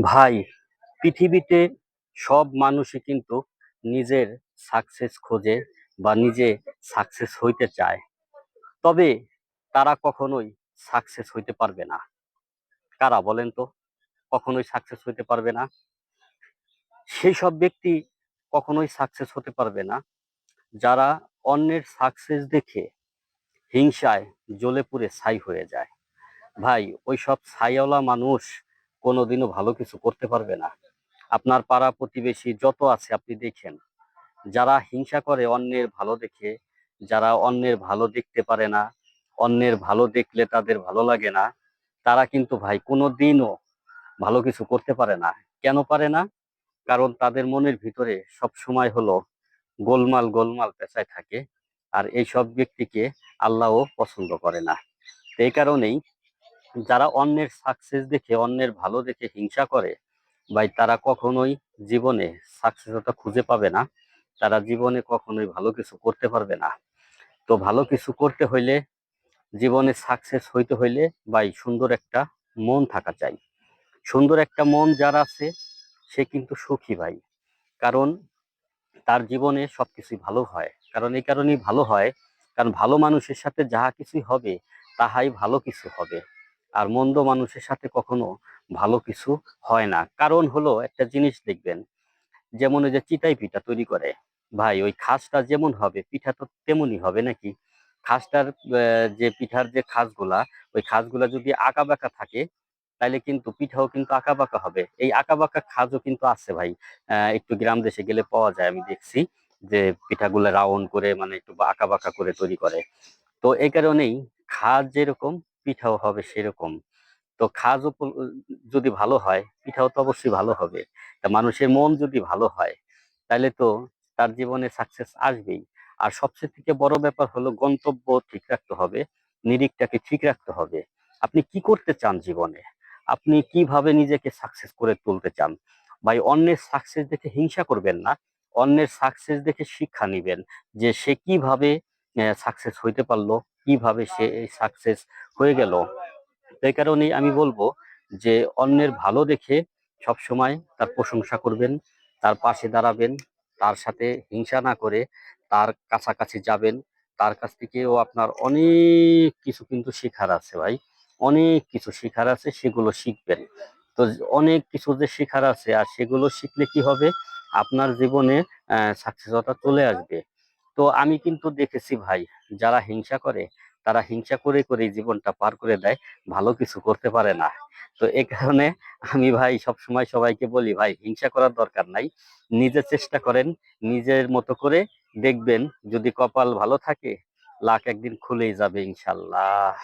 ভাই, পৃথিবীতে সব মানুষই কিন্তু নিজের সাকসেস খোঁজে বা নিজে সাকসেস হইতে চায়। তবে তারা কখনোই সাকসেস হইতে পারবে না। কারা বলেন তো? কখনোই সাকসেস হইতে পারবে না। সেই সব ব্যক্তি কখনোই সাকসেস হতে পারবে না যারা অন্যের সাকসেস দেখে হিংসায় জ্বলে পুড়ে ছাই হয়ে যায়। ভাই, ওইসব ছাইওয়ালা মানুষ কোনোদিনও ভালো কিছু করতে পারবে না। আপনার পাড়া প্রতিবেশী যত আছে আপনি দেখেন, যারা হিংসা করে অন্যের ভালো দেখে, যারা অন্যের ভালো দেখতে পারে না, অন্যের ভালো দেখলে তাদের ভালো লাগে না, তারা কিন্তু ভাই কোনোদিনও ভালো কিছু করতে পারে না। কেন পারে না? কারণ তাদের মনের ভিতরে সব সময় হলো গোলমাল গোলমাল পেঁচায় থাকে। আর এই সব ব্যক্তিকে আল্লাহও পছন্দ করে না। এই কারণেই যারা অন্যের সাকসেস দেখে, অন্যের ভালো দেখে হিংসা করে, ভাই তারা কখনোই জীবনে সাকসেসটা খুঁজে পাবে না। তারা জীবনে কখনোই ভালো কিছু করতে পারবে না। তো ভালো কিছু করতে হইলে, জীবনে সাকসেস হইতে হইলে ভাই সুন্দর একটা মন থাকা চাই। সুন্দর একটা মন যার আছে সে কিন্তু সুখী ভাই। কারণ তার জীবনে সবকিছুই ভালো হয়। কারণ এই কারণেই ভালো হয়, কারণ ভালো মানুষের সাথে যাহা কিছুই হবে তাহাই ভালো কিছু হবে। আর মন্দ মানুষের সাথে কখনো ভালো কিছু হয় না। কারণ হলো একটা জিনিস দেখবেন, যেমন ওই যে চিটাই পিঠা তৈরি করে, ভাই ওই খাসটা যেমন হবে পিঠা তো তেমনই হবে নাকি? খাসটার যে পিঠার যে খাসগুলা, ওই খাসগুলা যদি আঁকা বাঁকা থাকে তাইলে কিন্তু পিঠাও কিন্তু আঁকা বাঁকা হবে। এই আঁকা বাঁকা খাজও কিন্তু আছে ভাই। একটু গ্রাম দেশে গেলে পাওয়া যায়, আমি দেখছি যে পিঠাগুলো রাউন্ড করে মানে একটু আঁকা বাঁকা করে তৈরি করে। তো এই কারণেই খাজ যেরকম পিঠাও হবে সেরকম। তো যদি ভালো হয় পিঠাও তো অবশ্যই ভালো হবে। তা মানুষের মন যদি ভালো হয় তাহলে তো তার জীবনে সাকসেস আসবেই। আর সবচেয়ে থেকে বড় ব্যাপার হলো গন্তব্য ঠিক রাখতে হবে, নিরিখটাকে ঠিক রাখতে হবে। আপনি কি করতে চান জীবনে? আপনি কিভাবে নিজেকে সাকসেস করে তুলতে চান? ভাই, অন্যের সাকসেস দেখে হিংসা করবেন না। অন্যের সাকসেস দেখে শিক্ষা নিবেন যে সে কিভাবে সাকসেস হইতে পারলো, কিভাবে সে সাকসেস হয়ে গেল। এই কারণেই আমি বলবো যে অন্যের ভালো দেখে সব সময় তার প্রশংসা করবেন, তার পাশে দাঁড়াবেন, তার সাথে হিংসা না করে তার কাছাকাছি যাবেন। তার কাছ থেকেও আপনার অনেক কিছু কিন্তু শেখার আছে ভাই। অনেক কিছু শেখার আছে, সেগুলো শিখবেন। তো অনেক কিছু যে শেখার আছে, আর সেগুলো শিখলে কি হবে, আপনার জীবনে সাকসেসতা চলে আসবে। তো আমি কিন্তু দেখেছি ভাই, যারা হিংসা করে তারা হিংসা করে করে জীবনটা পার করে দেয়, ভালো কিছু করতে পারে না। তো এই কারণে আমি ভাই সব সময় সবাইকে বলি, ভাই হিংসা করার দরকার নাই। নিজে চেষ্টা করেন, নিজের মতো করে দেখবেন, যদি কপাল ভালো থাকে লাখ একদিন খুলেই যাবে ইনশাল্লাহ।